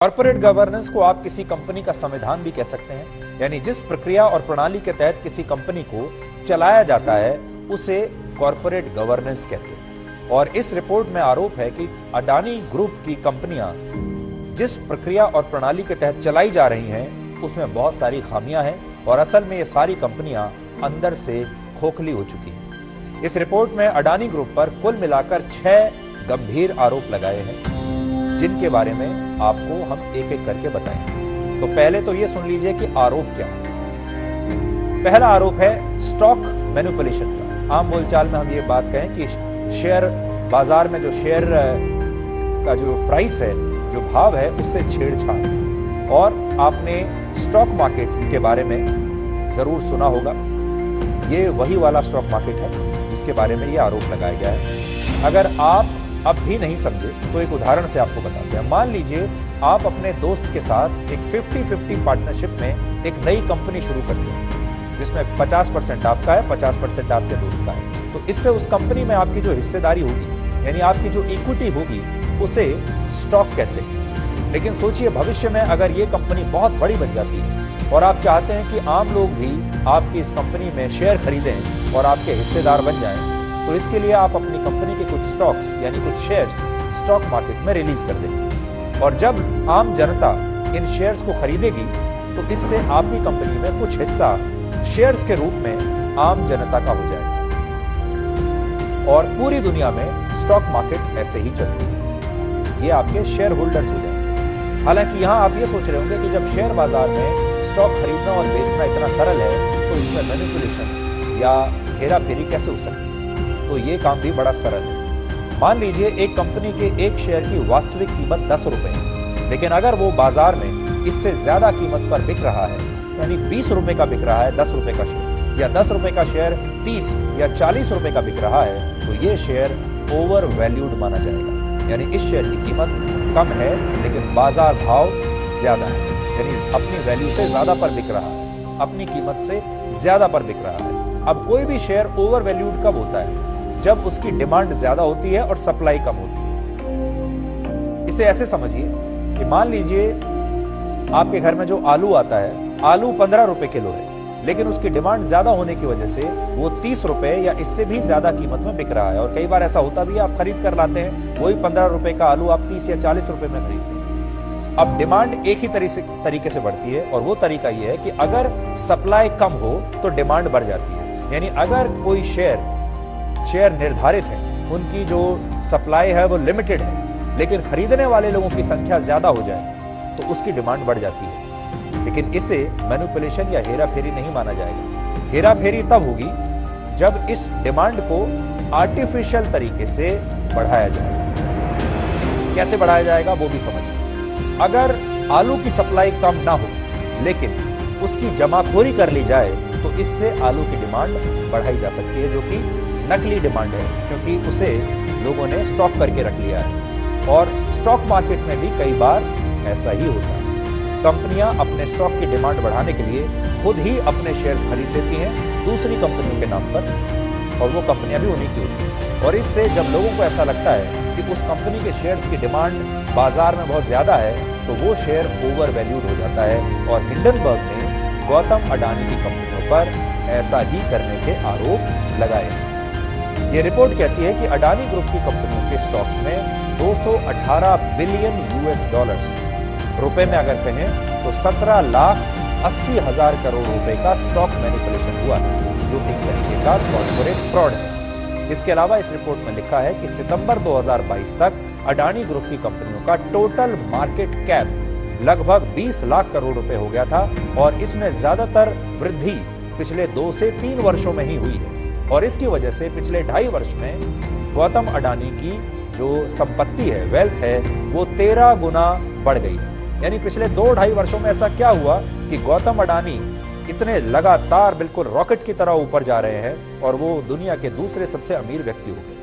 Corporate governance को आप किसी कंपनी का संविधान भी कह सकते हैं, यानी जिस प्रक्रिया और प्रणाली के तहत किसी कंपनी को चलाया जाता है उसे कॉर्पोरेट गवर्नेंस कहते हैं। और इस रिपोर्ट में आरोप है कि अडानी ग्रुप की कंपनियां जिस प्रक्रिया और प्रणाली के तहत चलाई जा रही हैं उसमें बहुत सारी खामियां हैं और असल में ये सारी कंपनियां अंदर से खोखली हो चुकी हैं। इस रिपोर्ट में अडानी ग्रुप पर कुल मिलाकर 6 गंभीर आरोप लगाए हैं जिनके बारे में आपको हम एक एक करके बताएंगे। तो पहले तो ये सुन लीजिए कि आरोप क्या है। पहला आरोप है स्टॉक मैनिपुलेशन का। आम बोलचाल में हम ये बात कहें कि शेयर बाजार में जो शेयर का जो प्राइस है, जो भाव है, उससे छेड़छाड़। और आपने स्टॉक मार्केट के बारे में जरूर सुना होगा। ये वही वाला स्टॉक मार्केट है जिसके बारे में ये आरोप लगाया गया है। अगर आप अब भी नहीं समझे तो एक उदाहरण से आपको बताते हैं। मान लीजिए आप अपने दोस्त के साथ एक 50-50 पार्टनरशिप में एक नई कंपनी शुरू करते हैं जिसमें 50% आपका है, 50% आपके दोस्त का है। तो इससे उस कंपनी में आपकी जो हिस्सेदारी होगी, यानी आपकी जो इक्विटी होगी, उसे स्टॉक कहते हैं। लेकिन सोचिए भविष्य में अगर ये कंपनी बहुत बड़ी बन जाती है और आप चाहते हैं कि आम लोग भी आपकी इस कंपनी में शेयर खरीदें और आपके हिस्सेदार बन जाएं, तो इसके लिए आप अपनी कंपनी के कुछ स्टॉक्स यानी कुछ शेयर्स स्टॉक मार्केट में रिलीज कर देंगे। और जब आम जनता इन शेयर्स को खरीदेगी तो इससे आपकी कंपनी में कुछ हिस्सा शेयर्स के रूप में आम जनता का हो जाएगा। और पूरी दुनिया में स्टॉक मार्केट ऐसे ही चलती है, ये आपके शेयर होल्डर्स हो जाएंगे। हालांकि यहां आप ये सोच रहे होंगे कि जब शेयर बाजार में स्टॉक खरीदना और बेचना इतना सरल है तो इसमें मैनिपुलेशन या हेराफेरी कैसे हो सकती है। तो ये काम भी बड़ा सरल है। मान लीजिए एक कंपनी के एक शेयर की वास्तविक कीमत 10 रुपए है, लेकिन अगर वो बाजार में इससे ज्यादा कीमत पर बिक रहा है, यानी 20 रुपए का बिक रहा है 10 रुपए का शेयर, या 10 रुपए का शेयर 30 या 40 रुपए का बिक रहा है, तो ये शेयर ओवर वैल्यूड माना जाएगा। यानी इस शेयर की कीमत कम है लेकिन बाजार भाव ज्यादा है, यानी अपनी वैल्यू से ज्यादा पर बिक रहा है, अपनी कीमत से ज्यादा पर बिक रहा है। अब कोई भी शेयर ओवर वैल्यूड कब होता है? जब उसकी डिमांड ज्यादा होती है और सप्लाई कम होती है। इसे ऐसे समझिए कि मान लीजिए आपके घर में जो आलू आता है, आलू 15 रुपए किलो है, लेकिन उसकी डिमांड ज्यादा होने की वजह से वो 30 रुपए या इससे भी ज्यादा कीमत में बिक रहा है। और कई बार ऐसा होता भी है, आप खरीद कर लाते हैं वही 15 रुपए का आलू आप 30 या 40 रुपए में खरीदते हैं। अब डिमांड एक ही तरीके से बढ़ती है और वो तरीका ये है कि अगर सप्लाई कम हो तो डिमांड बढ़ जाती है। यानी अगर कोई शेयर निर्धारित है, उनकी जो सप्लाई है वो लिमिटेड है, लेकिन खरीदने वाले लोगों की संख्या ज्यादा हो जाए तो उसकी डिमांड बढ़ जाती है। लेकिन इसे मैनिपुलेशन या हेराफेरी नहीं माना जाएगा। हेराफेरी तब होगी जब इस डिमांड को आर्टिफिशियल तरीके से बढ़ाया जाएगा। कैसे बढ़ाया जाएगा वो भी समझिए। अगर आलू की सप्लाई कम ना हो लेकिन उसकी जमाखोरी कर ली जाए तो इससे आलू की डिमांड बढ़ाई जा सकती है, जो कि नकली डिमांड है क्योंकि उसे लोगों ने स्टॉक करके रख लिया है। और स्टॉक मार्केट में भी कई बार ऐसा ही होता है। कंपनियां अपने स्टॉक की डिमांड बढ़ाने के लिए खुद ही अपने शेयर्स खरीद लेती हैं दूसरी कंपनियों के नाम पर, और वो कंपनियां भी उन्हीं की होती हैं। और इससे जब लोगों को ऐसा लगता है कि उस कंपनी के शेयर्स की डिमांड बाजार में बहुत ज्यादा है तो वो शेयर ओवर वैल्यूड हो जाता है। और हिंडनबर्ग ने गौतम अडानी की कंपनियों पर ऐसा ही करने के आरोप लगाए हैं। ये रिपोर्ट कहती है कि अडानी ग्रुप की कंपनियों के स्टॉक्स में 218 बिलियन US रुपए में अगर कहें तो 17,80,000 करोड़ रुपए का स्टॉक मैनिपुलेशन हुआ है, जो एक तरीके का कॉर्पोरेट फ्रॉड है। इसके अलावा इस रिपोर्ट में लिखा है कि सितंबर 2022 तक अडानी ग्रुप की कंपनियों का टोटल मार्केट कैप लगभग 20 लाख करोड़ रुपए हो गया था और इसमें ज्यादातर वृद्धि पिछले 2 से 3 वर्षों में ही हुई है। और इसकी वजह से पिछले 2.5 वर्ष में गौतम अडानी की जो संपत्ति है, वेल्थ है, वो 13 गुना बढ़ गई है। यानी पिछले 2-2.5 वर्षों में ऐसा क्या हुआ कि गौतम अडानी इतने लगातार बिल्कुल रॉकेट की तरह ऊपर जा रहे हैं और वो दुनिया के दूसरे सबसे अमीर व्यक्ति हो गए।